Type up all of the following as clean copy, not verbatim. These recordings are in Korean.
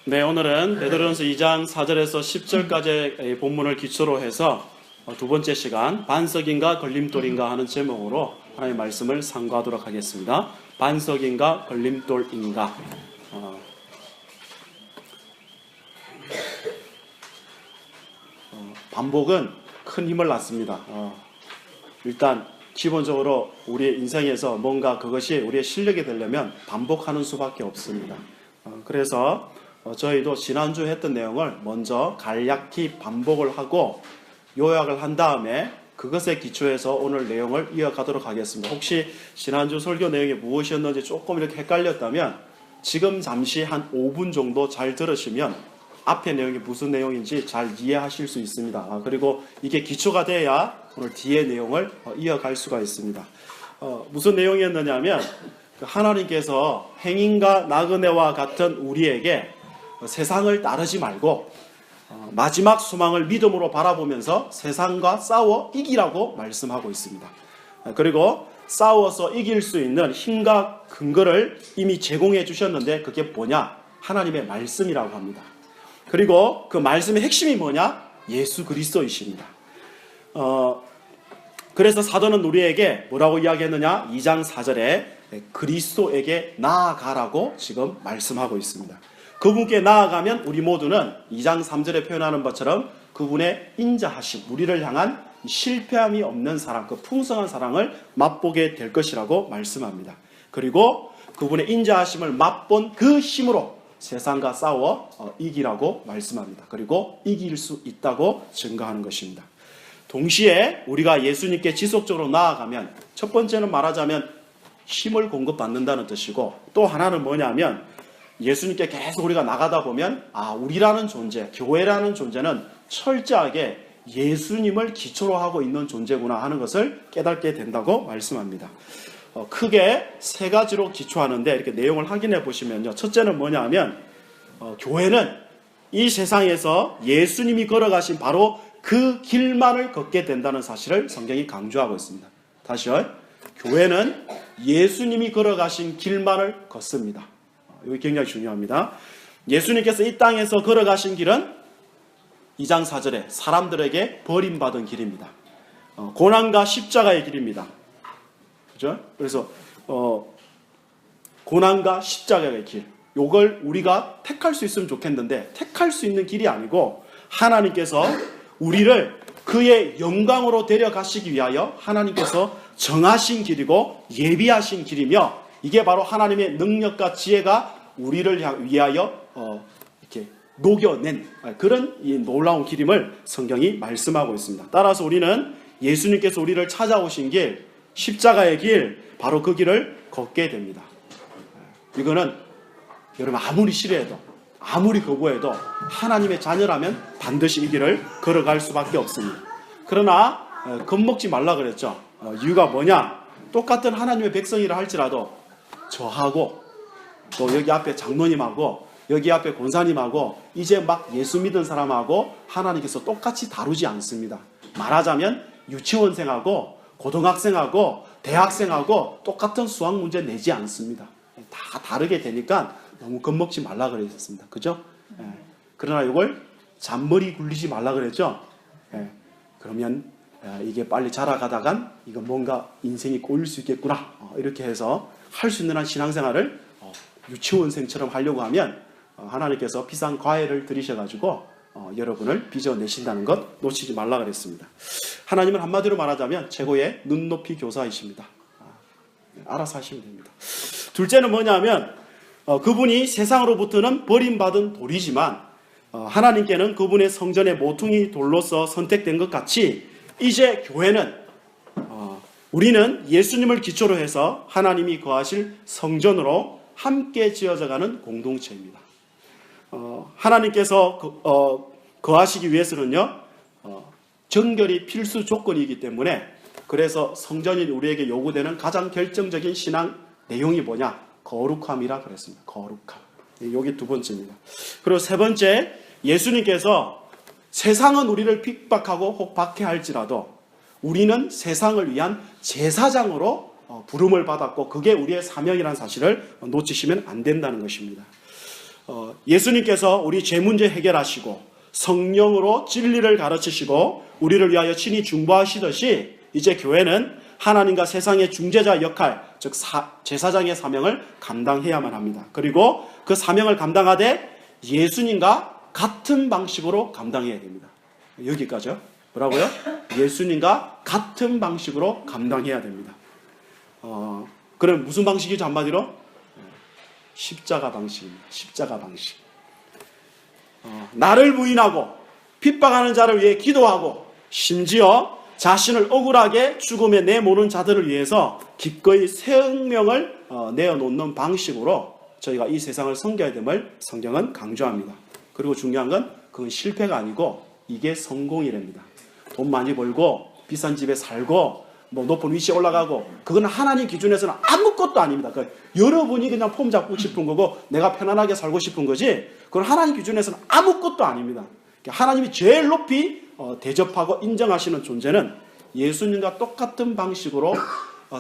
네, 오늘은 베드로전서 2장 4절에서 10절까지의 본문을 기초로 해서 두 번째 시간 반석인가 걸림돌인가 하는 제목으로 하나님의 말씀을 상고하도록 하겠습니다. 반석인가 걸림돌인가. 반복은 큰 힘을 낳습니다. 일단 기본적으로 우리의 인생에서 뭔가 그것이 우리의 실력이 되려면 반복하는 수밖에 없습니다. 그래서 저희도 지난주 했던 내용을 먼저 간략히 반복을 하고 요약을 한 다음에 그것에 기초해서 오늘 내용을 이어가도록 하겠습니다. 혹시 지난주 설교 내용이 무엇이었는지 조금 이렇게 헷갈렸다면 지금 잠시 한 5분 정도 잘 들으시면 앞에 내용이 무슨 내용인지 잘 이해하실 수 있습니다. 그리고 이게 기초가 돼야 오늘 뒤에 내용을 이어갈 수가 있습니다. 무슨 내용이었느냐면 하나님께서 행인과 나그네와 같은 우리에게 세상을 따르지 말고 마지막 소망을 믿음으로 바라보면서 세상과 싸워 이기라고 말씀하고 있습니다. 그리고 싸워서 이길 수 있는 힘과 근거를 이미 제공해 주셨는데 그게 뭐냐? 하나님의 말씀이라고 합니다. 그리고 그 말씀의 핵심이 뭐냐? 예수 그리스도이십니다. 그래서 사도는 우리에게 뭐라고 이야기했느냐? 2장 4절에 그리스도에게 나아가라고 지금 말씀하고 있습니다. 그분께 나아가면 우리 모두는 2장 3절에 표현하는 것처럼 그분의 인자하심, 우리를 향한 실패함이 없는 사랑, 그 풍성한 사랑을 맛보게 될 것이라고 말씀합니다. 그리고 그분의 인자하심을 맛본 그 힘으로 세상과 싸워 이기라고 말씀합니다. 그리고 이길 수 있다고 증거하는 것입니다. 동시에 우리가 예수님께 지속적으로 나아가면 첫 번째는 말하자면 힘을 공급받는다는 뜻이고 또 하나는 뭐냐면 예수님께 계속 우리가 나가다 보면 우리라는 존재, 교회라는 존재는 철저하게 예수님을 기초로 하고 있는 존재구나 하는 것을 깨닫게 된다고 말씀합니다. 크게 세 가지로 기초하는데 이렇게 내용을 확인해 보시면요. 첫째는 뭐냐 하면 교회는 이 세상에서 예수님이 걸어가신 바로 그 길만을 걷게 된다는 사실을 성경이 강조하고 있습니다. 다시요. 교회는 예수님이 걸어가신 길만을 걷습니다. 이게 굉장히 중요합니다. 예수님께서 이 땅에서 걸어가신 길은 2장 4절에 사람들에게 버림받은 길입니다. 고난과 십자가의 길입니다. 그죠? 그래서 고난과 십자가의 길, 이걸 우리가 택할 수 있으면 좋겠는데 택할 수 있는 길이 아니고 하나님께서 우리를 그의 영광으로 데려가시기 위하여 하나님께서 정하신 길이고 예비하신 길이며 이게 바로 하나님의 능력과 지혜가 우리를 위하여 이렇게 녹여낸 그런 이 놀라운 길임을 성경이 말씀하고 있습니다. 따라서 우리는 예수님께서 우리를 찾아오신 길, 십자가의 길, 바로 그 길을 걷게 됩니다. 이거는 여러분 아무리 싫어해도 아무리 거부해도 하나님의 자녀라면 반드시 이 길을 걸어갈 수밖에 없습니다. 그러나 겁먹지 말라 그랬죠. 이유가 뭐냐? 똑같은 하나님의 백성이라 할지라도 저하고 또 여기 앞에 장로님하고 여기 앞에 권사님하고 이제 막 예수 믿은 사람하고 하나님께서 똑같이 다루지 않습니다. 말하자면 유치원생하고 고등학생하고 대학생하고 똑같은 수학 문제 내지 않습니다. 다 다르게 되니까 너무 겁먹지 말라 그랬습니다. 그죠? 그러나 이걸 잔머리 굴리지 말라 그랬죠? 그러면 이게 빨리 자라가다간 이거 뭔가 인생이 꼬일 수 있겠구나 이렇게 해서 할 수 있는 한 신앙생활을 유치원생처럼 하려고 하면 하나님께서 비싼 과외를 들이셔가지고 여러분을 빚어내신다는 것 놓치지 말라 그랬습니다. 하나님은 한마디로 말하자면 최고의 눈높이 교사이십니다. 알아서 하시면 됩니다. 둘째는 뭐냐면 그분이 세상으로부터는 버림받은 돌이지만 하나님께는 그분의 성전의 모퉁이 돌로서 선택된 것 같이 이제 교회는 우리는 예수님을 기초로 해서 하나님이 거하실 성전으로 함께 지어져가는 공동체입니다. 하나님께서 거하시기 위해서는요 정결이 필수 조건이기 때문에 그래서 성전이 우리에게 요구되는 가장 결정적인 신앙 내용이 뭐냐? 거룩함이라 그랬습니다. 거룩함. 이게 두 번째입니다. 그리고 세 번째, 예수님께서 세상은 우리를 핍박하고 혹 박해할지라도 우리는 세상을 위한 제사장으로 부름을 받았고 그게 우리의 사명이라는 사실을 놓치시면 안 된다는 것입니다. 예수님께서 우리 죄 문제 해결하시고 성령으로 진리를 가르치시고 우리를 위하여 친히 중보하시듯이 이제 교회는 하나님과 세상의 중재자 역할, 즉 제사장의 사명을 감당해야만 합니다. 그리고 그 사명을 감당하되 예수님과 같은 방식으로 감당해야 됩니다. 여기까지요. 뭐라고요? 예수님과 같은 방식으로 감당해야 됩니다. 그럼 무슨 방식이죠? 한마디로? 십자가 방식입니다. 십자가 방식. 나를 부인하고 핍박하는 자를 위해 기도하고 심지어 자신을 억울하게 죽음에 내모는 자들을 위해서 기꺼이 생명을 내어놓는 방식으로 저희가 이 세상을 섬겨야 됨을 성경은 강조합니다. 그리고 중요한 건 그건 실패가 아니고 이게 성공이랍니다. 돈 많이 벌고 비싼 집에 살고 뭐 높은 위치에 올라가고 그건 하나님 기준에서는 아무것도 아닙니다. 여러분이 그냥 폼 잡고 싶은 거고 내가 편안하게 살고 싶은 거지 그건 하나님 기준에서는 아무것도 아닙니다. 하나님이 제일 높이 대접하고 인정하시는 존재는 예수님과 똑같은 방식으로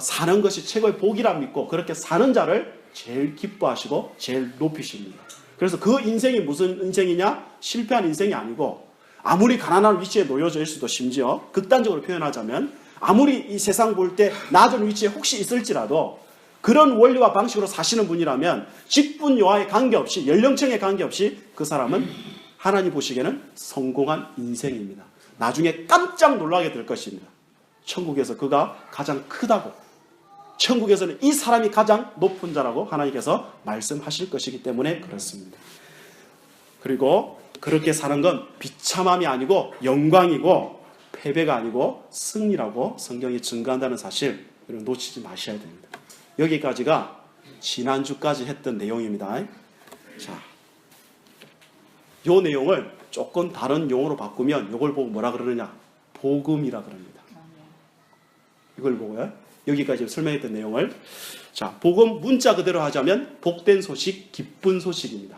사는 것이 최고의 복이라 믿고 그렇게 사는 자를 제일 기뻐하시고 제일 높이십니다. 그래서 그 인생이 무슨 인생이냐? 실패한 인생이 아니고 아무리 가난한 위치에 놓여져 있어도 심지어 극단적으로 표현하자면 아무리 이 세상 볼 때 낮은 위치에 혹시 있을지라도 그런 원리와 방식으로 사시는 분이라면 직분여와에 관계없이 연령층에 관계없이 그 사람은 하나님 보시기에는 성공한 인생입니다. 나중에 깜짝 놀라게 될 것입니다. 천국에서 그가 가장 크다고 천국에서는 이 사람이 가장 높은 자라고 하나님께서 말씀하실 것이기 때문에 그렇습니다. 그리고 그렇게 사는 건 비참함이 아니고 영광이고 패배가 아니고 승리라고 성경이 증거한다는 사실 여러분 놓치지 마셔야 됩니다. 여기까지가 지난주까지 했던 내용입니다. 자, 이 내용을 조금 다른 용어로 바꾸면 이걸 보고 뭐라 그러느냐? 복음이라 그럽니다. 이걸 보고요. 여기까지 설명했던 내용을 자, 복음 문자 그대로 하자면 복된 소식, 기쁜 소식입니다.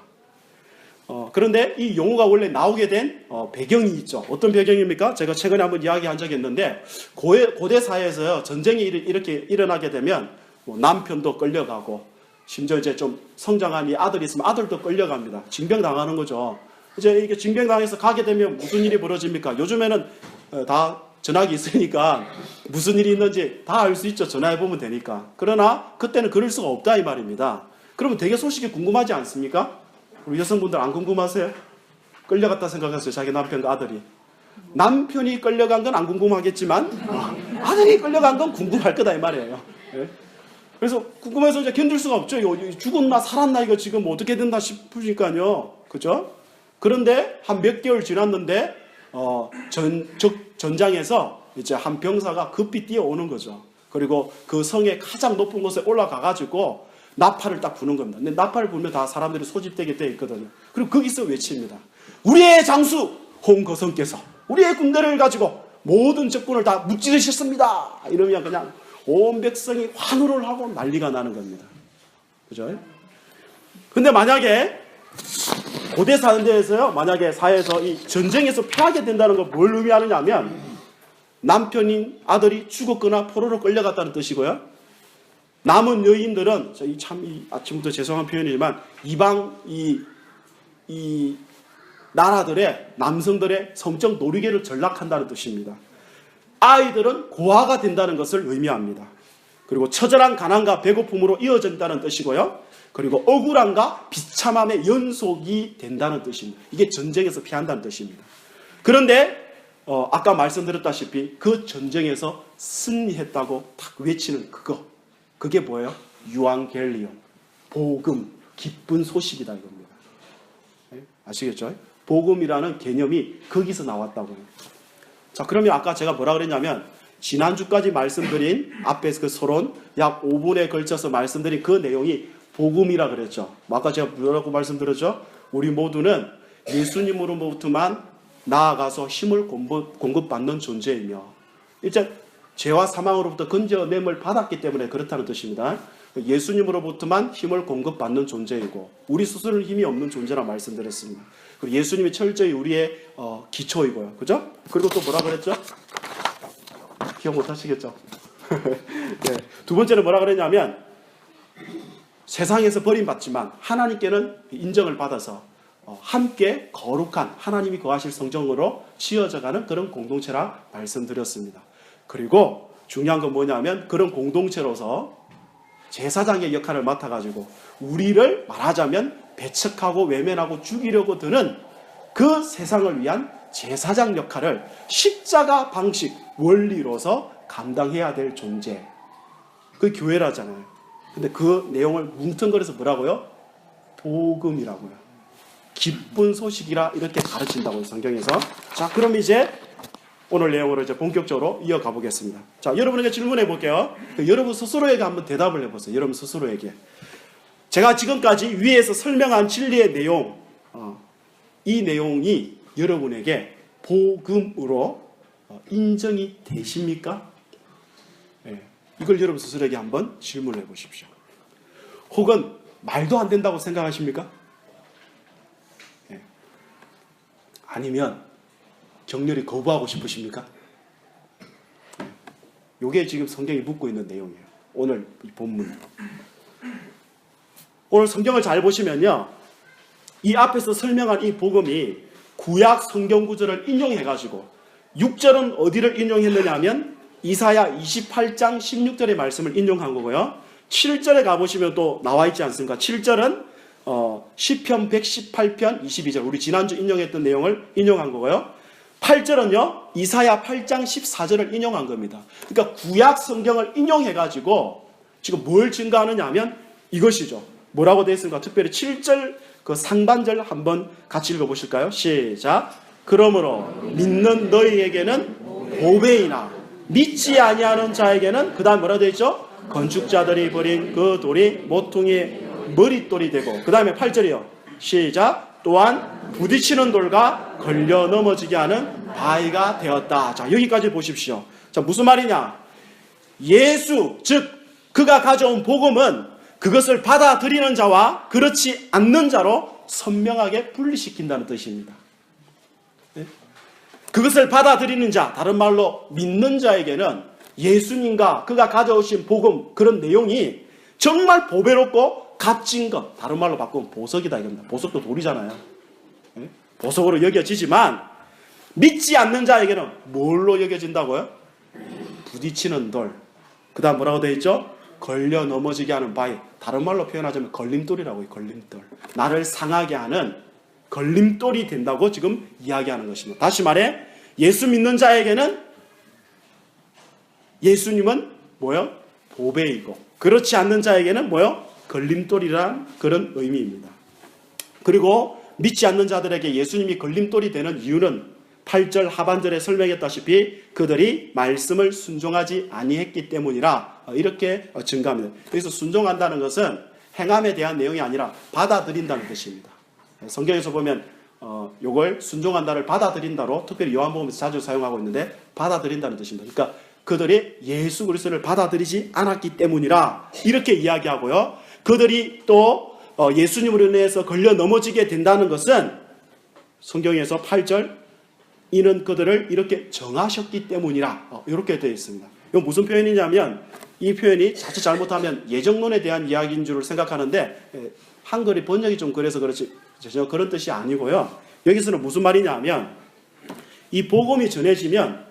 그런데 이 용어가 원래 나오게 된 배경이 있죠. 어떤 배경입니까? 제가 최근에 한번 이야기한 적이 있는데 고대 사회에서요 전쟁이 이렇게 일어나게 되면 뭐 남편도 끌려가고 심지어 이제 좀 성장한 이 아들이 있으면 아들도 끌려갑니다. 징병당하는 거죠. 이제 이게 징병당해서 가게 되면 무슨 일이 벌어집니까? 요즘에는 다 전화기 있으니까 무슨 일이 있는지 다 알 수 있죠. 전화해보면 되니까. 그러나 그때는 그럴 수가 없다 이 말입니다. 그러면 되게 소식이 궁금하지 않습니까? 우리 여성분들 안 궁금하세요? 끌려갔다 생각했어요. 자기 남편과 아들이. 남편이 끌려간 건 안 궁금하겠지만 아들이 끌려간 건 궁금할 거다 이 말이에요. 네? 그래서 궁금해서 이제 견딜 수가 없죠. 죽었나 살았나 이거 지금 어떻게 된다 싶으니까요. 그죠? 그런데 한 몇 개월 지났는데 전장에서 이제 한 병사가 급히 뛰어오는 거죠. 그리고 그 성의 가장 높은 곳에 올라가가지고 나팔을 딱 부는 겁니다. 근데 나팔을 불면 다 사람들이 소집되게 되어 있거든요. 그리고 거기서 외칩니다. 우리의 장수 홍거성께서 우리의 군대를 가지고 모든 적군을 다 무찌르셨습니다. 이러면 그냥 온 백성이 환호를 하고 난리가 나는 겁니다. 그죠? 근데 만약에 고대 사회에서요, 만약에 사회에서 이 전쟁에서 패하게 된다는 걸 뭘 의미하느냐 하면 남편인 아들이 죽었거나 포로로 끌려갔다는 뜻이고요. 남은 여인들은 참 아침부터 죄송한 표현이지만 이방 이 나라들의 남성들의 성적 놀이개를 전락한다는 뜻입니다. 아이들은 고아가 된다는 것을 의미합니다. 그리고 처절한 가난과 배고픔으로 이어진다는 뜻이고요. 그리고 억울함과 비참함의 연속이 된다는 뜻입니다. 이게 전쟁에서 피한다는 뜻입니다. 그런데 아까 말씀드렸다시피 그 전쟁에서 승리했다고 딱 외치는 그게 뭐예요? 유앙겔리온, 복음, 기쁜 소식이다 이겁니다. 아시겠죠? 복음이라는 개념이 거기서 나왔다고요. 자, 그러면 아까 제가 뭐라 그랬냐면 지난주까지 말씀드린 앞에서 그 서론 약 5분에 걸쳐서 말씀드린 그 내용이 복음이라 그랬죠. 아까 제가 뭐라고 말씀드렸죠? 우리 모두는 예수님으로부터만 나아가서 힘을 공급받는 존재이며 이제 죄와 사망으로부터 건져냄을 받았기 때문에 그렇다는 뜻입니다. 예수님으로부터만 힘을 공급받는 존재이고 우리 스스로는 힘이 없는 존재라 말씀드렸습니다. 그리고 예수님이 철저히 우리의 기초이고요. 그죠? 그리고 또 뭐라 그랬죠? 기억 못 하시겠죠? 네. 두 번째는 뭐라 그랬냐면 세상에서 버림받지만 하나님께는 인정을 받아서 함께 거룩한 하나님이 거하실 성전으로 지어져가는 그런 공동체라 말씀드렸습니다. 그리고 중요한 건 뭐냐면 그런 공동체로서 제사장의 역할을 맡아가지고 우리를 말하자면 배척하고 외면하고 죽이려고 드는 그 세상을 위한 제사장 역할을 십자가 방식 원리로서 감당해야 될 존재, 그 교회라잖아요. 근데 그 내용을 뭉텅거려서 뭐라고요? 복음이라고요. 기쁜 소식이라 이렇게 가르친다고요, 성경에서. 자, 그럼 이제 오늘 내용으로 이제 본격적으로 이어가 보겠습니다. 자, 여러분에게 질문해 볼게요. 여러분 스스로에게 한번 대답을 해보세요. 여러분 스스로에게. 제가 지금까지 위에서 설명한 진리의 내용, 이 내용이 여러분에게 복음으로 인정이 되십니까? 네. 이걸 여러분 스스로에게 한번 질문해 보십시오. 혹은 말도 안 된다고 생각하십니까? 네. 아니면 격렬히 거부하고 싶으십니까? 이게 지금 성경이 묻고 있는 내용이에요. 오늘 이 본문. 오늘 성경을 잘 보시면요, 이 앞에서 설명한 이 복음이 구약 성경 구절을 인용해가지고 6절은 어디를 인용했느냐 하면 이사야 28장 16절의 말씀을 인용한 거고요. 7절에 가보시면 또 나와 있지 않습니까? 7절은 시편 118편 22절, 우리 지난주 인용했던 내용을 인용한 거고요. 8절은요, 이사야 8장 14절을 인용한 겁니다. 그러니까 구약 성경을 인용해가지고 지금 뭘 증가하느냐 하면 이것이죠. 뭐라고 되어 있습니까? 특별히 7절 그 상반절 한번 같이 읽어보실까요? 시작. 그러므로 믿는 너희에게는 보배이나 믿지 아니하는 자에게는 그 다음 뭐라고 되어 있죠? 건축자들이 버린 그 돌이 모퉁이의 머릿돌이 되고, 그 다음에 8절이요. 시작. 또한 부딪히는 돌과 걸려 넘어지게 하는 바위가 되었다. 자, 여기까지 보십시오. 자, 무슨 말이냐? 예수, 즉 그가 가져온 복음은 그것을 받아들이는 자와 그렇지 않는 자로 선명하게 분리시킨다는 뜻입니다. 네? 그것을 받아들이는 자, 다른 말로 믿는 자에게는 예수님과 그가 가져오신 복음, 그런 내용이 정말 보배롭고 값진 것, 다른 말로 바꾸면 보석이다 이겁니다. 보석도 돌이잖아요. 네? 보석으로 여겨지지만 믿지 않는 자에게는 뭘로 여겨진다고요? 부딪히는 돌. 그 다음 뭐라고 되어 있죠? 걸려 넘어지게 하는 바위. 다른 말로 표현하자면 걸림돌이라고요. 걸림돌. 나를 상하게 하는 걸림돌이 된다고 지금 이야기하는 것입니다. 다시 말해 예수 믿는 자에게는 예수님은 뭐요? 보배이고, 그렇지 않는 자에게는 뭐요? 걸림돌이란 그런 의미입니다. 그리고 믿지 않는 자들에게 예수님이 걸림돌이 되는 이유는 8절 하반절에 설명했다시피 그들이 말씀을 순종하지 아니했기 때문이라 이렇게 증가합니다. 여기서 순종한다는 것은 행함에 대한 내용이 아니라 받아들인다는 뜻입니다. 성경에서 보면 이걸 순종한다를 받아들인다로 특별히 요한복음에서 자주 사용하고 있는데 받아들인다는 뜻입니다. 그러니까 그들이 예수 그리스도를 받아들이지 않았기 때문이라 이렇게 이야기하고요. 그들이 또 예수님으로 인해서 걸려 넘어지게 된다는 것은 성경에서 8절 이는 그들을 이렇게 정하셨기 때문이라 이렇게 되어 있습니다. 이건 무슨 표현이냐면 이 표현이 자칫 잘못하면 예정론에 대한 이야기인 줄 생각하는데 한글이 번역이 좀 그래서 그렇지 전혀 그런 뜻이 아니고요. 여기서는 무슨 말이냐면 이 복음이 전해지면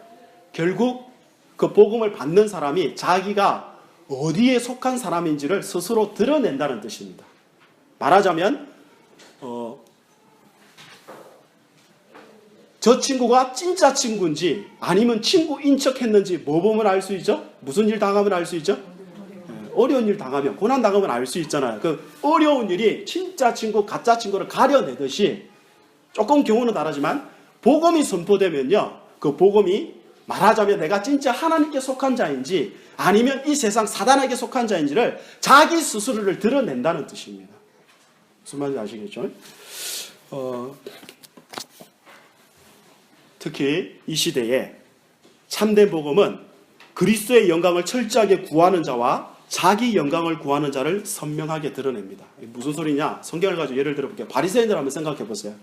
결국 그 복음을 받는 사람이 자기가 어디에 속한 사람인지를 스스로 드러낸다는 뜻입니다. 말하자면 저 친구가 진짜 친구인지 아니면 친구인 척했는지 뭐 보면 알 수 있죠? 무슨 일 당하면 알 수 있죠? 어려운 일 당하면, 고난 당하면 알 수 있잖아요. 그 어려운 일이 진짜 친구, 가짜 친구를 가려내듯이 조금 경우는 다르지만 복음이 선포되면요, 그 복음이 말하자면 내가 진짜 하나님께 속한 자인지 아니면 이 세상 사단에게 속한 자인지를 자기 스스로를 드러낸다는 뜻입니다. 무슨 말인지 아시겠죠? 특히 이 시대에 참된 복음은 그리스도의 영광을 철저하게 구하는 자와 자기 영광을 구하는 자를 선명하게 드러냅니다. 무슨 소리냐? 성경을 가지고 예를 들어볼게요. 바리새인들 한번 생각해 보세요.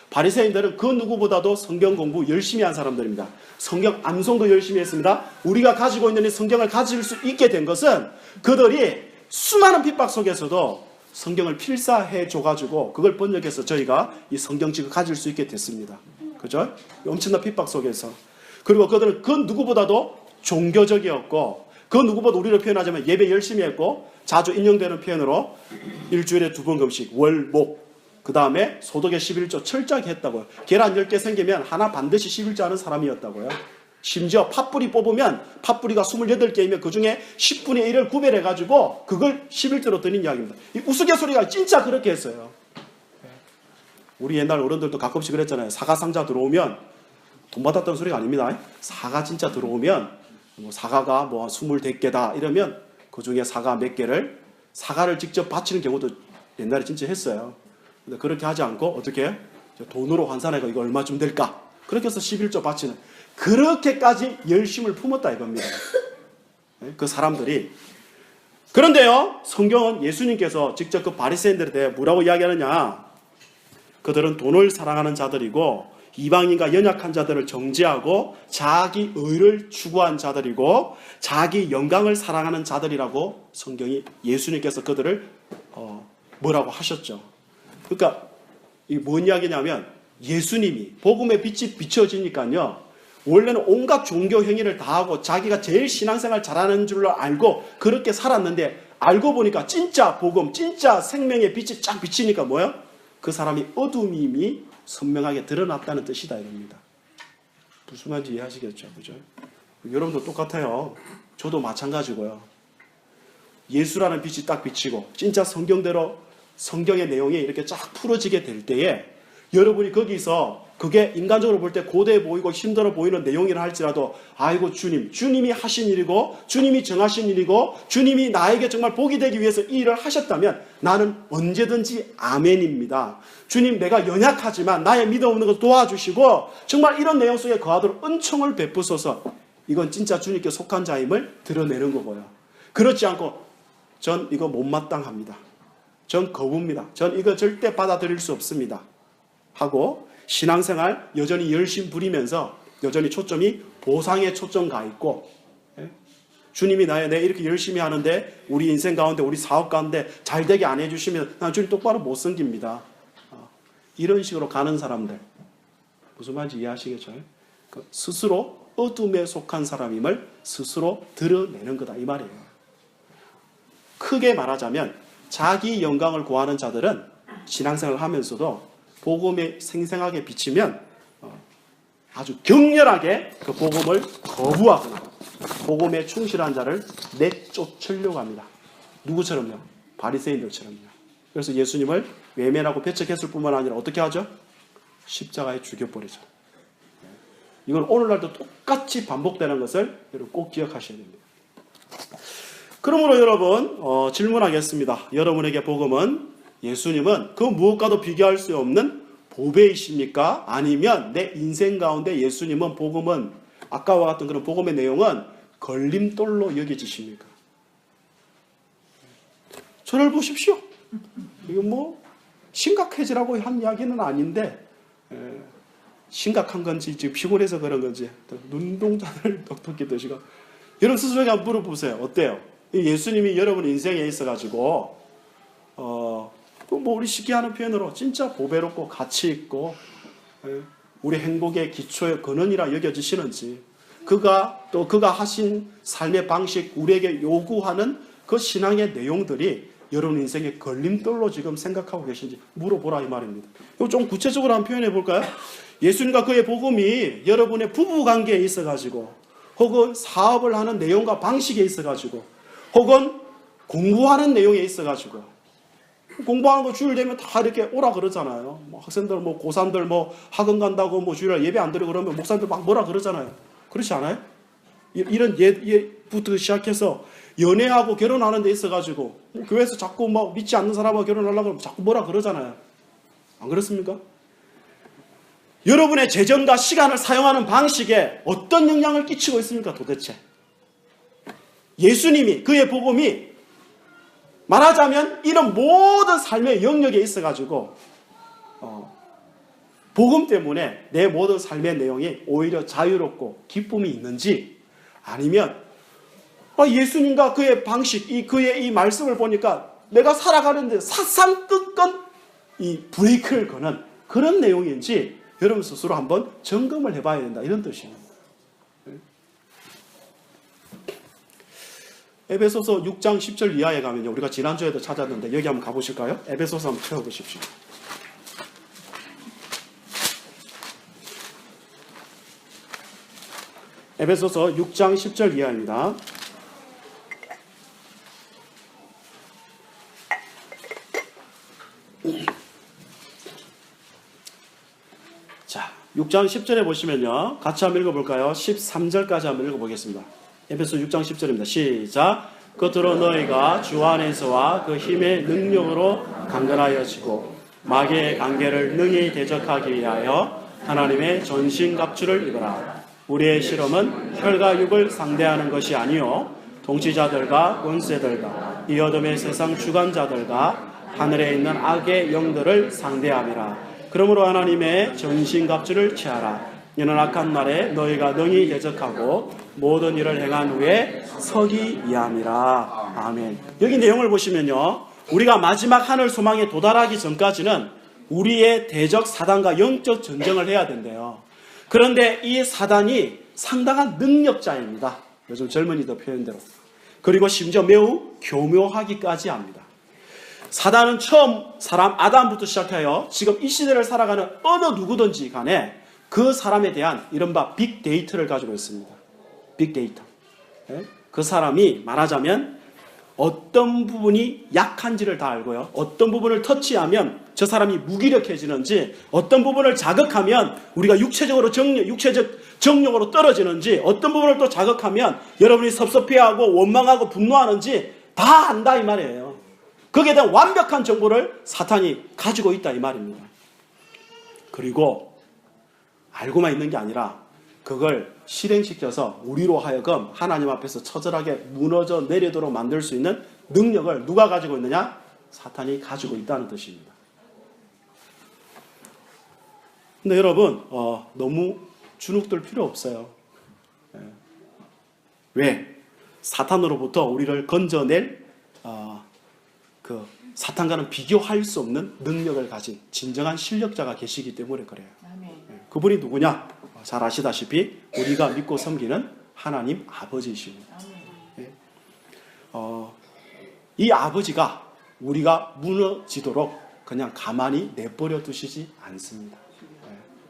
바리새인들은 그 누구보다도 성경 공부 열심히 한 사람들입니다. 성경 암송도 열심히 했습니다. 우리가 가지고 있는 이 성경을 가질 수 있게 된 것은 그들이 수많은 핍박 속에서도 성경을 필사해 줘가지고 그걸 번역해서 저희가 이 성경책을 가질 수 있게 됐습니다. 그죠? 엄청난 핍박 속에서. 그리고 그들은 그 누구보다도 종교적이었고 그 누구보다 우리를 표현하자면 예배 열심히 했고 자주 인용되는 표현으로 일주일에 2번 금식, 월, 목, 그 다음에 소득의 11조 철저하게 했다고요. 계란 10개 생기면 하나 반드시 11조 하는 사람이었다고요. 심지어 팥뿌리 뽑으면 팥뿌리가 28개이면 그 중에 10분의 1을 구별해가지고 그걸 11조로 드린 이야기입니다. 이 우스갯소리가 진짜 그렇게 했어요. 우리 옛날 어른들도 가끔씩 그랬잖아요. 사과 상자 들어오면 돈 받았다는 소리가 아닙니다. 사과 진짜 들어오면 뭐 사과가 뭐 20개다 이러면 그 중에 사과 몇 개를 사과를 직접 바치는 경우도 옛날에 진짜 했어요. 근데 그렇게 하지 않고 어떻게 돈으로 환산해가 이거 얼마쯤 될까? 그렇게 해서 11조 바치는 그렇게까지 열심을 품었다 이겁니다. 그 사람들이. 그런데요, 성경은 예수님께서 직접 그 바리새인들에 대해 뭐라고 이야기하느냐? 그들은 돈을 사랑하는 자들이고 이방인과 연약한 자들을 정죄하고 자기 의를 추구한 자들이고 자기 영광을 사랑하는 자들이라고 성경이 예수님께서 그들을 뭐라고 하셨죠. 그러니까 이게 뭔 이야기냐면 예수님이 복음의 빛이 비춰지니까요. 원래는 온갖 종교 행위를 다 하고 자기가 제일 신앙생활 잘하는 줄로 알고 그렇게 살았는데 알고 보니까 진짜 복음, 진짜 생명의 빛이 쫙 비치니까 뭐예요? 그 사람이 어둠임이 선명하게 드러났다는 뜻이다 이겁니다. 무슨 말인지 이해하시겠죠? 그죠? 여러분도 똑같아요. 저도 마찬가지고요. 예수라는 빛이 딱 비치고 진짜 성경대로 성경의 내용이 이렇게 쫙 풀어지게 될 때에 여러분이 거기서 그게 인간적으로 볼 때 고대해 보이고 힘들어 보이는 내용이라 할지라도 아이고 주님이 하신 일이고 주님이 정하신 일이고 주님이 나에게 정말 복이 되기 위해서 이 일을 하셨다면 나는 언제든지 아멘입니다. 주님 내가 연약하지만 나의 믿음 없는 것 도와주시고 정말 이런 내용 속에 거하도록 은총을 베푸소서. 이건 진짜 주님께 속한 자임을 드러내는 거고요. 그렇지 않고 전 이거 못마땅합니다. 전 거부입니다. 전 이거 절대 받아들일 수 없습니다. 하고 신앙생활 여전히 열심 부리면서 여전히 초점이 보상에 초점 가 있고 주님이 내 이렇게 열심히 하는데 우리 인생 가운데 우리 사업 가운데 잘 되게 안 해주시면 난 주님 똑바로 못 섬깁니다. 이런 식으로 가는 사람들 무슨 말인지 이해하시겠죠? 스스로 어둠에 속한 사람임을 스스로 드러내는 거다 이 말이에요. 크게 말하자면 자기 영광을 구하는 자들은 신앙생활을 하면서도 복음에 생생하게 비치면 아주 격렬하게 그 복음을 거부하거나 복음에 충실한 자를 내쫓으려고 합니다. 누구처럼요? 바리새인들처럼요. 그래서 예수님을 외면하고 배척했을 뿐만 아니라 어떻게 하죠? 십자가에 죽여버리죠. 이건 오늘날도 똑같이 반복되는 것을 여러분 꼭 기억하셔야 됩니다. 그러므로 여러분 질문하겠습니다. 여러분에게 복음은 예수님은 그 무엇과도 비교할 수 없는 보배이십니까? 아니면 내 인생 가운데 예수님은 복음은 아까와 같은 그런 복음의 내용은 걸림돌로 여겨지십니까? 저를 보십시오. 이건 뭐 심각해지라고 한 이야기는 아닌데 심각한 건지 지금 피곤해서 그런 건지 눈동자를 똑똑히 뜨시고 여러분 스스로에게 한번 물어보세요. 어때요? 예수님이 여러분 인생에 있어가지고 뭐 우리 쉽게 하는 표현으로 진짜 보배롭고 가치 있고 우리 행복의 기초의 근원이라 여겨지시는지 그가 하신 삶의 방식 우리에게 요구하는 그 신앙의 내용들이 여러분 인생의 걸림돌로 지금 생각하고 계신지 물어보라 이 말입니다. 이거 좀 구체적으로 한번 표현해 볼까요? 예수님과 그의 복음이 여러분의 부부관계에 있어가지고 혹은 사업을 하는 내용과 방식에 있어가지고 혹은 공부하는 내용에 있어가지고 공부하는 거 주일 되면 다 이렇게 오라 그러잖아요. 뭐 학생들 뭐 고3들 뭐 학원 간다고 뭐 주일날 예배 안 드리고 그러면 목사님들 막 뭐라 그러잖아요. 그렇지 않아요? 이런 예부터 시작해서 연애하고 결혼하는 데 있어가지고 교회에서 자꾸 뭐 믿지 않는 사람하고 결혼하려고 그러면 자꾸 뭐라 그러잖아요. 안 그렇습니까? 여러분의 재정과 시간을 사용하는 방식에 어떤 영향을 끼치고 있습니까 도대체? 예수님이 그의 복음이 말하자면 이런 모든 삶의 영역에 있어가지고 복음 때문에 내 모든 삶의 내용이 오히려 자유롭고 기쁨이 있는지 아니면 예수님과 그의 방식, 그의 이 말씀을 보니까 내가 살아가는데 사상ጥቀ건 이 브레이크를 거는 그런 내용인지 여러분 스스로 한번 점검을 해봐야 된다, 이런 뜻입니다. 에베소서 6장 10절 이하에 가면요, 우리가 지난주에도 찾았는데 여기 한번 가보실까요? 에베소서 한번 채워보십시오. 에베소서 6장 10절 이하입니다. 자, 6장 10절에 보시면요, 같이 한번 읽어볼까요? 13절까지 한번 읽어보겠습니다. 에베소 6장 10절입니다. 시작. 겉으로 너희가 주 안에서와 그 힘의 능력으로 강건하여지고 마귀의 관계를 능히 대적하기 위하여 하나님의 전신갑주를 입어라. 우리의 실험은 혈과 육을 상대하는 것이 아니요 통치자들과 권세들과 이 어둠의 세상 주관자들과 하늘에 있는 악의 영들을 상대함이라. 그러므로 하나님의 전신갑주를 취하라. 이는 악한 날에 너희가 능히 대적하고 모든 일을 행한 후에 서기 위함이라. 아멘. 여기 내용을 보시면요, 우리가 마지막 하늘 소망에 도달하기 전까지는 우리의 대적 사단과 영적 전쟁을 해야 된대요. 그런데 이 사단이 상당한 능력자입니다. 요즘 젊은이들 표현대로. 그리고 심지어 매우 교묘하기까지 합니다. 사단은 처음 사람 아담부터 시작하여 지금 이 시대를 살아가는 어느 누구든지 간에 그 사람에 대한 이른바 빅데이터를 가지고 있습니다. 빅데이터. 그 사람이 말하자면 어떤 부분이 약한지를 다 알고요, 어떤 부분을 터치하면 저 사람이 무기력해지는지, 어떤 부분을 자극하면 우리가 육체적 정력으로 떨어지는지, 어떤 부분을 또 자극하면 여러분이 섭섭해하고 원망하고 분노하는지 다 안다 이 말이에요. 거기에 대한 완벽한 정보를 사탄이 가지고 있다 이 말입니다. 그리고 알고만 있는 게 아니라 그걸 실행시켜서 우리로 하여금 하나님 앞에서 처절하게 무너져 내리도록 만들 수 있는 능력을 누가 가지고 있느냐? 사탄이 가지고 있다는 뜻입니다. 근데 여러분, 너무 주눅들 필요 없어요. 왜? 사탄으로부터 우리를 건져낼 그 사탄과는 비교할 수 없는 능력을 가진 진정한 실력자가 계시기 때문에 그래요. 그분이 누구냐? 잘 아시다시피 우리가 믿고 섬기는 하나님 아버지이십니다. 이 아버지가 우리가 무너지도록 그냥 가만히 내버려 두시지 않습니다.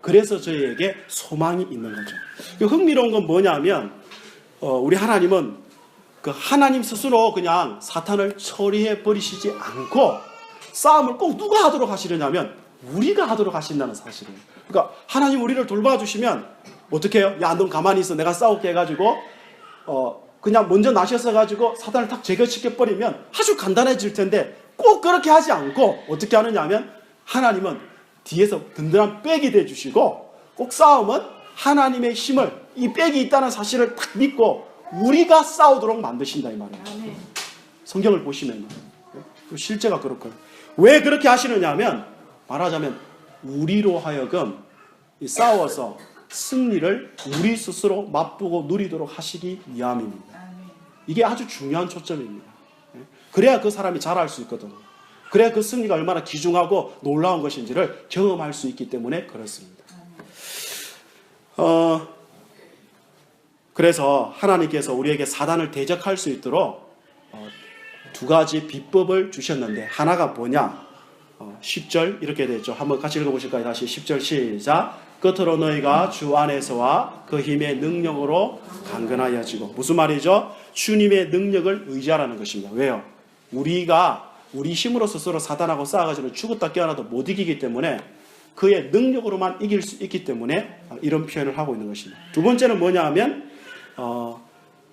그래서 저희에게 소망이 있는 거죠. 흥미로운 건 뭐냐면 우리 하나님은 그 하나님 스스로 그냥 사탄을 처리해 버리시지 않고 싸움을 꼭 누가 하도록 하시려냐면 우리가 하도록 하신다는 사실이에요. 그러니까 하나님 우리를 돌봐주시면 어떻게 해요? 야, 넌 가만히 있어. 내가 싸울게 해가지고 그냥 먼저 나셔서가지고 사단을 탁 제거시켜버리면 아주 간단해질 텐데 꼭 그렇게 하지 않고 어떻게 하느냐 하면 하나님은 뒤에서 든든한 백이 돼주시고 꼭 싸움은 하나님의 힘을, 이 백이 있다는 사실을 딱 믿고 우리가 싸우도록 만드신다 이 말이에요. 성경을 보시면 실제가 그렇고요. 왜 그렇게 하시느냐 하면 말하자면 우리로 하여금 싸워서 승리를 우리 스스로 맛보고 누리도록 하시기 위함입니다. 이게 아주 중요한 초점입니다. 그래야 그 사람이 잘할 수 있거든요. 그래야 그 승리가 얼마나 귀중하고 놀라운 것인지를 경험할 수 있기 때문에 그렇습니다. 그래서 하나님께서 우리에게 사단을 대적할 수 있도록 두 가지 비법을 주셨는데 하나가 뭐냐? 10절 이렇게 되죠. 한번 같이 읽어보실까요? 다시 10절 시작. 끝으로 너희가 주 안에서와 그 힘의 능력으로 강건하여지고. 무슨 말이죠? 주님의 능력을 의지하라는 것입니다. 왜요? 우리가 우리 힘으로 스스로 사단하고 싸워가지고 죽었다 깨어나도 못 이기기 때문에 그의 능력으로만 이길 수 있기 때문에 이런 표현을 하고 있는 것입니다. 두 번째는 뭐냐 하면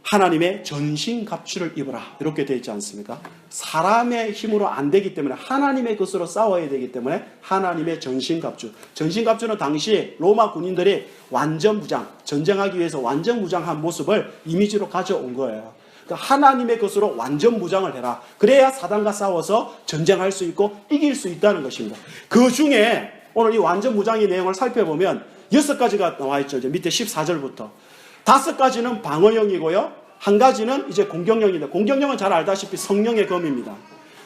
하나님의 전신갑주를 입어라 이렇게 되어 있지 않습니까? 사람의 힘으로 안 되기 때문에 하나님의 것으로 싸워야 되기 때문에 하나님의 전신갑주. 전신갑주는 당시 로마 군인들이 완전 무장, 전쟁하기 위해서 완전 무장한 모습을 이미지로 가져온 거예요. 그러니까 하나님의 것으로 완전 무장을 해라. 그래야 사단과 싸워서 전쟁할 수 있고 이길 수 있다는 것입니다. 그 중에 오늘 이 완전 무장의 내용을 살펴보면 6가지가 나와 있죠. 이제 밑에 14절부터. 5가지는 방어형이고요. 1가지는 이제 공격형인데 공격형은 잘 알다시피 성령의 검입니다.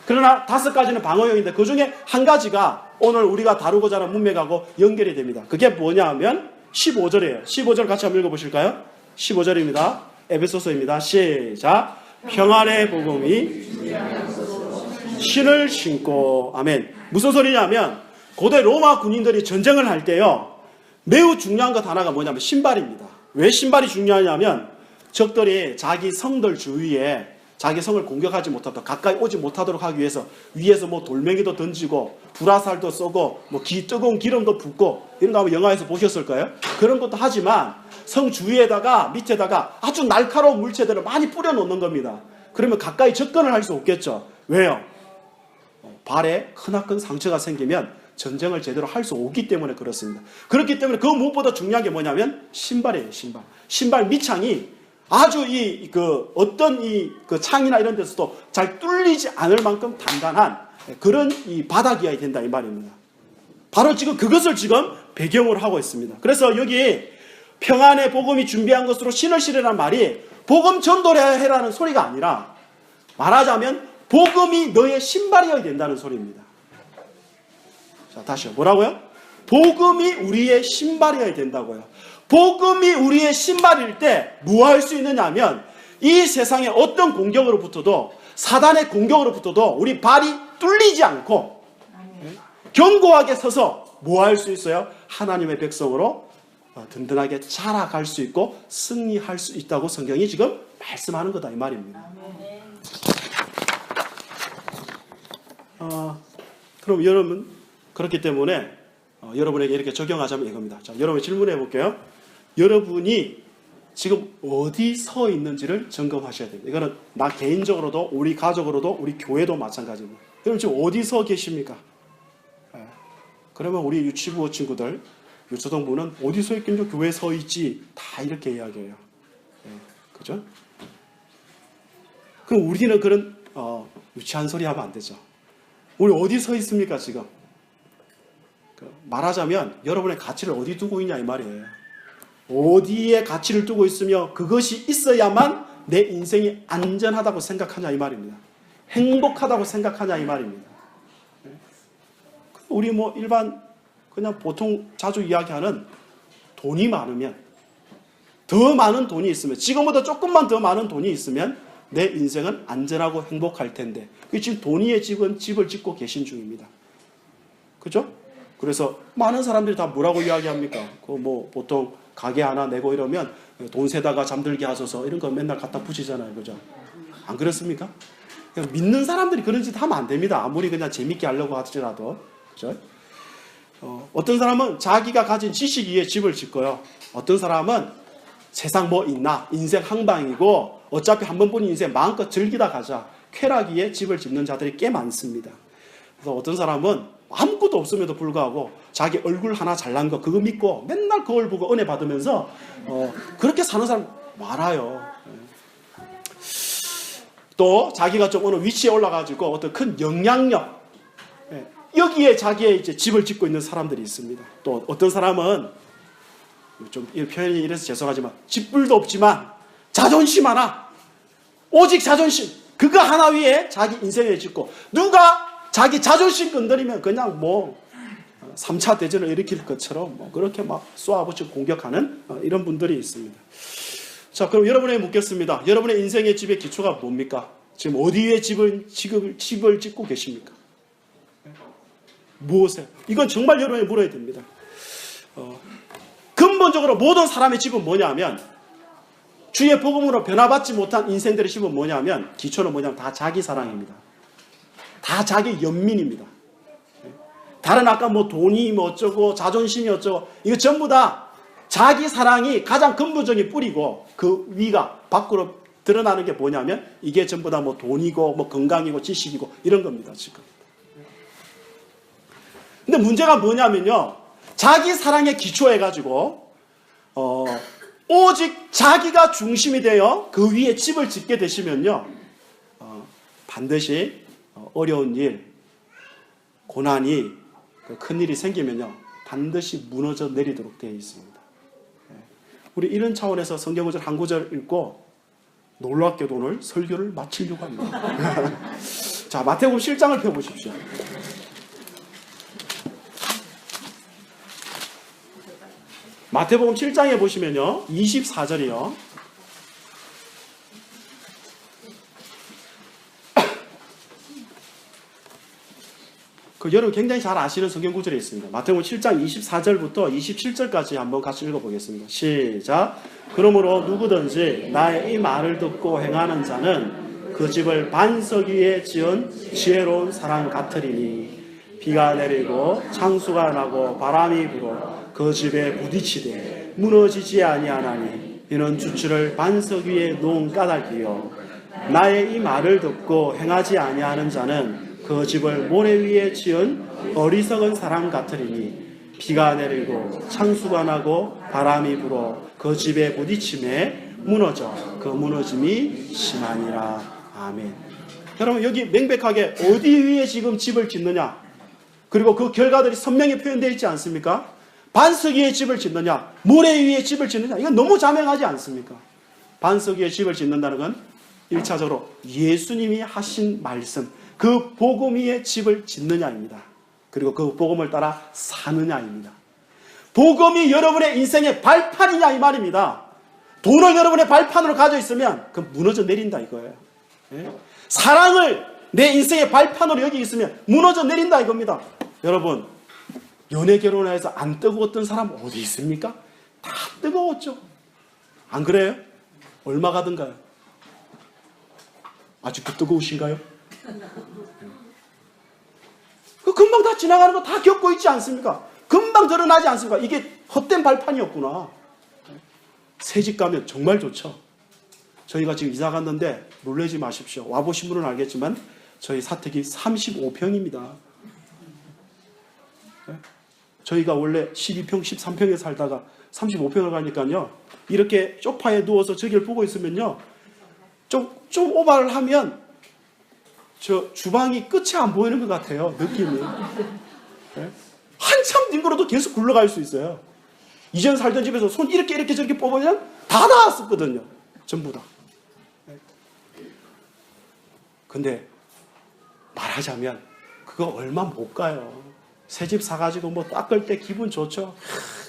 그러나 5가지는 방어형인데 그 중에 한 가지가 오늘 우리가 다루고자 하는 문맥하고 연결이 됩니다. 그게 뭐냐 하면 15절이에요. 15절 같이 한번 읽어보실까요? 15절입니다. 에베소서입니다. 시작. 평안의 복음이 신을 신고. 아멘. 무슨 소리냐면 고대 로마 군인들이 전쟁을 할 때요, 매우 중요한 것 하나가 뭐냐면 신발입니다. 왜 신발이 중요하냐면 적들이 자기 성들 주위에 자기 성을 공격하지 못하도록, 가까이 오지 못하도록 하기 위해서 위에서 뭐 돌멩이도 던지고 불화살도 쏘고 뭐 뜨거운 기름도 붓고 이런 거 아마 영화에서 보셨을 거예요. 그런 것도 하지만 성 주위에다가 밑에다가 아주 날카로운 물체들을 많이 뿌려놓는 겁니다. 그러면 가까이 접근을 할 수 없겠죠. 왜요? 발에 크나큰 상처가 생기면 전쟁을 제대로 할 수 없기 때문에 그렇습니다. 그렇기 때문에 그 무엇보다 중요한 게 뭐냐면 신발이에요. 신발 밑창이 아주 어떤 창이나 이런 데서도 잘 뚫리지 않을 만큼 단단한 그런 이 바닥이어야 된다 이 말입니다. 바로 지금 그것을 지금 배경으로 하고 있습니다. 그래서 여기 평안의 복음이 준비한 것으로 신을 신으라는 말이 복음 전도를 해라는 소리가 아니라 말하자면 복음이 너의 신발이어야 된다는 소리입니다. 자, 다시요. 뭐라고요? 복음이 우리의 신발이어야 된다고요. 복음이 우리의 신발일 때 뭐 할 수 있느냐 하면 이 세상의 어떤 공격으로부터도, 사단의 공격으로부터도 우리 발이 뚫리지 않고 견고하게 서서 뭐 할 수 있어요? 하나님의 백성으로 든든하게 자라갈 수 있고 승리할 수 있다고 성경이 지금 말씀하는 거다 이 말입니다. 그럼 여러분, 그렇기 때문에 여러분에게 이렇게 적용하자면 이겁니다. 자, 여러분 질문해 볼게요. 여러분이 지금 어디 서 있는지를 점검하셔야 됩니다. 이거는 나 개인적으로도 우리 가족으로도 우리 교회도 마찬가지입니다. 여러분 지금 어디 서 계십니까? 그러면 우리 유치부 친구들, 유초등부는 어디 서 있긴지 교회에 서 있지 다 이렇게 이야기해요. 그죠? 그럼 우리는 그런 유치한 소리 하면 안 되죠. 우리 어디 서 있습니까 지금? 말하자면 여러분의 가치를 어디 두고 있냐 이 말이에요. 어디에 가치를 두고 있으며 그것이 있어야만 내 인생이 안전하다고 생각하냐 이 말입니다. 행복하다고 생각하냐 이 말입니다. 우리 뭐 일반 그냥 보통 자주 이야기하는 돈이 많으면, 더 많은 돈이 있으면, 지금보다 조금만 더 많은 돈이 있으면 내 인생은 안전하고 행복할 텐데 지금 돈 위에 집을 짓고 계신 중입니다. 그죠? 그래서 많은 사람들이 다 뭐라고 이야기합니까? 뭐 보통 가게 하나 내고 이러면 돈 세다가 잠들게 하소서 이런 거 맨날 갖다 붙이잖아요. 그죠? 안 그렇습니까? 믿는 사람들이 그런 짓 하면 안 됩니다. 아무리 그냥 재밌게 하려고 하더라도. 그죠? 어떤 사람은 자기가 가진 지식 위에 집을 짓고요. 어떤 사람은 세상 뭐 있나? 인생 한방이고 어차피 한 번뿐인 인생 마음껏 즐기다 가자. 쾌락 위에 집을 짓는 자들이 꽤 많습니다. 그래서 어떤 사람은 아무것도 없음에도 불구하고 자기 얼굴 하나 잘난 거 그거 믿고 맨날 그걸 보고 은혜 받으면서 그렇게 사는 사람 많아요. 또 자기가 좀 어느 위치에 올라가지고 어떤 큰 영향력, 여기에 자기의 이제 집을 짓고 있는 사람들이 있습니다. 또 어떤 사람은 좀 표현이 이래서 죄송하지만 집불도 없지만 자존심 하나, 오직 자존심 그거 하나 위에 자기 인생을 짓고 누가 자기 자존심 건드리면 그냥 뭐 3차 대전을 일으킬 것처럼 뭐 그렇게 막 쏘아붙이고 공격하는 이런 분들이 있습니다. 자, 그럼 여러분에게 묻겠습니다. 여러분의 인생의 집의 기초가 뭡니까? 지금 어디에 집을 짓고 계십니까? 무엇에? 이건 정말 여러분이 물어야 됩니다. 근본적으로 모든 사람의 집은 뭐냐면, 주의 복음으로 변화받지 못한 인생들의 집은 뭐냐면, 기초는 뭐냐면 다 자기 사랑입니다. 다 자기 연민입니다. 다른 아까 뭐 돈이 뭐 어쩌고 자존심이 어쩌고 이거 전부 다 자기 사랑이 가장 근본적인 뿌리고 그 위가 밖으로 드러나는 게 뭐냐면 이게 전부 다 뭐 돈이고 뭐 건강이고 지식이고 이런 겁니다 지금. 근데 문제가 뭐냐면요, 자기 사랑에 기초해가지고 오직 자기가 중심이 되어 그 위에 집을 짓게 되시면요, 반드시 어려운 일, 고난이 큰일이 생기면요 반드시 무너져 내리도록 되어 있습니다. 우리 이런 차원에서 성경 구절 한 구절 읽고 놀랍게도 오늘 설교를 마치려고 합니다. 자, 마태복음 7장을 펴보십시오. 마태복음 7장에 보시면요, 24절이요. 여러분 굉장히 잘 아시는 성경 구절이 있습니다. 마태복음 7장 24절부터 27절까지 한번 같이 읽어보겠습니다. 시작. 그러므로 누구든지 나의 이 말을 듣고 행하는 자는 그 집을 반석 위에 지은 지혜로운 사람 같으리니 비가 내리고 창수가 나고 바람이 불어 그 집에 부딪히되 무너지지 아니하나니 이는 주추를 반석 위에 놓은 까닭이요 나의 이 말을 듣고 행하지 아니하는 자는 그 집을 모래 위에 지은 어리석은 사람 같으리니 비가 내리고 창수가 나고 바람이 불어 그 집에 부딪힘에 무너져 그 무너짐이 심하니라. 아멘. 여러분 여기 명백하게 어디 위에 지금 집을 짓느냐, 그리고 그 결과들이 선명히 표현되어 있지 않습니까? 반석 위에 집을 짓느냐, 모래 위에 집을 짓느냐, 이건 너무 자명하지 않습니까? 반석 위에 집을 짓는다는 건 1차적으로 예수님이 하신 말씀, 그 복음 위에 집을 짓느냐입니다. 그리고 그 복음을 따라 사느냐입니다. 복음이 여러분의 인생의 발판이냐 이 말입니다. 돈을 여러분의 발판으로 가지고 있으면 그건 무너져 내린다 이거예요. 예? 사랑을 내 인생의 발판으로 여기 있으면 무너져 내린다 이겁니다. 여러분 연애 결혼해서 안 뜨거웠던 사람 어디 있습니까? 다 뜨거웠죠. 안 그래요? 얼마 가든가요? 아직도 뜨거우신가요? 금방 다 지나가는 거 다 겪고 있지 않습니까? 금방 드러나지 않습니까? 이게 헛된 발판이었구나. 새집 가면 정말 좋죠. 저희가 지금 이사 갔는데 놀라지 마십시오. 와보신 분은 알겠지만 저희 사택이 35평입니다. 저희가 원래 12평, 13평에 살다가 35평을 가니까요. 이렇게 소파에 누워서 저기를 보고 있으면요. 좀 오바를 하면 저 주방이 끝이 안 보이는 것 같아요. 느낌이. 네? 한참 뒹굴어도 계속 굴러갈 수 있어요. 이전 살던 집에서 손 이렇게 저렇게 뽑으면 다 나왔었거든요. 전부 다. 네? 근데 말하자면 그거 얼마 못 가요. 새 집 사가지고 뭐 닦을 때 기분 좋죠.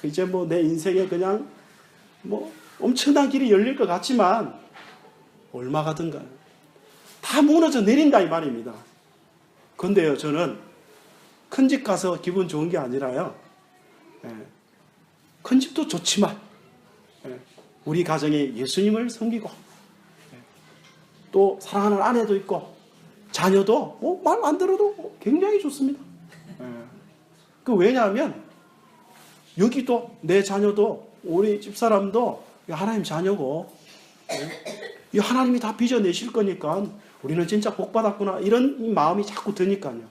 이제 뭐 내 인생에 그냥 뭐 엄청난 길이 열릴 것 같지만 얼마 가든가요. 다 무너져 내린다 이 말입니다. 근데요, 저는 큰 집 가서 기분 좋은 게 아니라요. 큰 집도 좋지만 우리 가정에 예수님을 섬기고 또 사랑하는 아내도 있고 자녀도 말 안 들어도 굉장히 좋습니다. 왜냐하면 여기도 내 자녀도 우리 집사람도 하나님 자녀고 이 하나님이 다 빚어내실 거니까 우리는 진짜 복 받았구나 이런 마음이 자꾸 드니까요.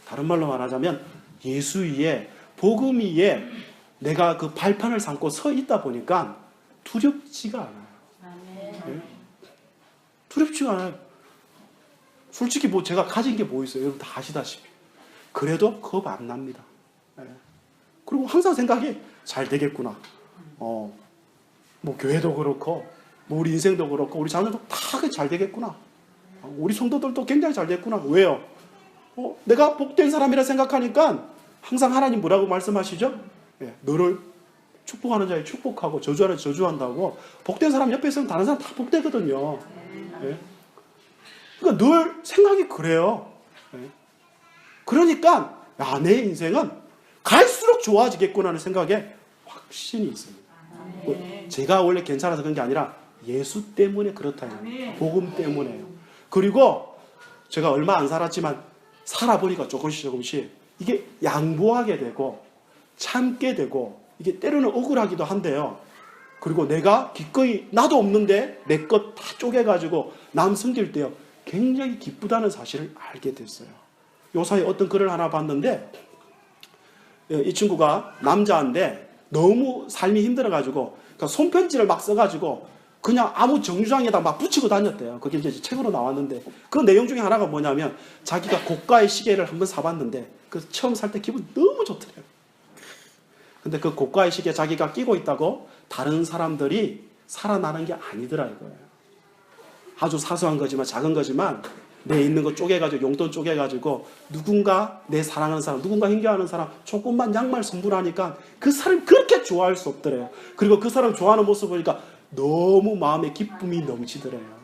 다른 말로 말하자면 예수 위에 복음 위에 내가 그 발판을 삼고 서 있다 보니까 두렵지가 않아요. 네? 두렵지가 않아요. 솔직히 뭐 제가 가진 게 뭐 있어요? 여러분 다 아시다시피. 그래도 겁 안 납니다. 네. 그리고 항상 생각이 잘 되겠구나. 뭐 교회도 그렇고 뭐 우리 인생도 그렇고 우리 자녀도 다 잘 되겠구나. 우리 성도들도 굉장히 잘 됐구나. 왜요? 내가 복된 사람이라 생각하니까 항상 하나님 뭐라고 말씀하시죠? 예, 너를 축복하는 자에 축복하고 저주하는 자에 저주한다고. 복된 사람 옆에 있으면 다른 사람 다 복되거든요. 예? 그러니까 늘 생각이 그래요. 예? 그러니까 내 인생은 갈수록 좋아지겠구나 하는 생각에 확신이 있습니다. 제가 원래 괜찮아서 그런 게 아니라 예수 때문에 그렇다요. 복음 때문에요. 그리고 제가 얼마 안 살았지만 살아보니까 조금씩 이게 양보하게 되고 참게 되고 이게 때로는 억울하기도 한데요. 그리고 내가 기꺼이 나도 없는데 내 것 다 쪼개가지고 남 섬길 때요. 굉장히 기쁘다는 사실을 알게 됐어요. 요 사이에 어떤 글을 하나 봤는데 이 친구가 남자인데 너무 삶이 힘들어가지고 그러니까 손편지를 막 써가지고 그냥 아무 정류장에다 막 붙이고 다녔대요. 그게 이제 책으로 나왔는데 그 내용 중에 하나가 뭐냐면 자기가 고가의 시계를 한번 사봤는데 그 처음 살 때 기분 너무 좋더래요. 근데 그 고가의 시계 자기가 끼고 있다고 다른 사람들이 살아나는 게 아니더라 이거예요. 아주 사소한 거지만 작은 거지만 내 있는 거 쪼개가지고 용돈 쪼개가지고 누군가 내 사랑하는 사람, 누군가 힘겨워하는 사람 조금만 양말 선물하니까 그 사람이 그렇게 좋아할 수 없더래요. 그리고 그 사람 좋아하는 모습 보니까 너무 마음에 기쁨이 넘치더래요.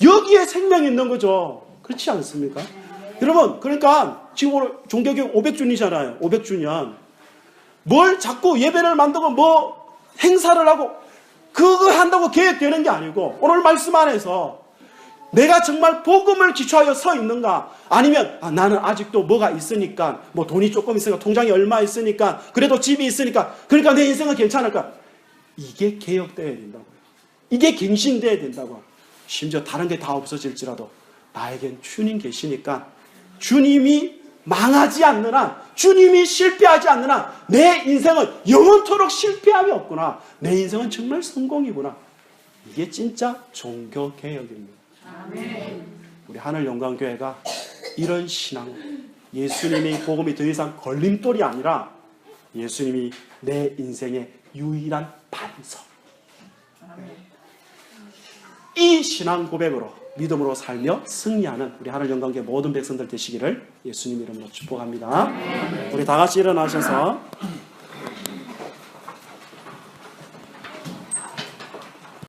여기에 생명이 있는 거죠. 그렇지 않습니까? 여러분, 그러니까 지금 오늘 종교교육 500주년이잖아요. 500주년. 뭘 자꾸 예배를 만들고 뭐 행사를 하고 그거 한다고 계획되는 게 아니고 오늘 말씀 안에서 내가 정말 복음을 기초하여 서 있는가? 아니면 나는 아직도 뭐가 있으니까 뭐 돈이 조금 있으니까 통장에 얼마 있으니까 그래도 집이 있으니까 그러니까 내 인생은 괜찮을까? 이게 개혁되어야 된다고요. 이게 갱신되어야 된다고. 심지어 다른 게 다 없어질지라도 나에겐 주님 계시니까 주님이 망하지 않는 한, 주님이 실패하지 않는 한 내 인생은 영원토록 실패함이 없구나. 내 인생은 정말 성공이구나. 이게 진짜 종교개혁입니다. 아멘. 우리 하늘영광교회가 이런 신앙, 예수님의 복음이 더 이상 걸림돌이 아니라 예수님이 내 인생의 유일한 반석. 이 신앙 고백으로 믿음으로 살며 승리하는 우리 하늘영광교회 모든 백성들 되시기를 예수님 이름으로 축복합니다. 우리 다 같이 일어나셔서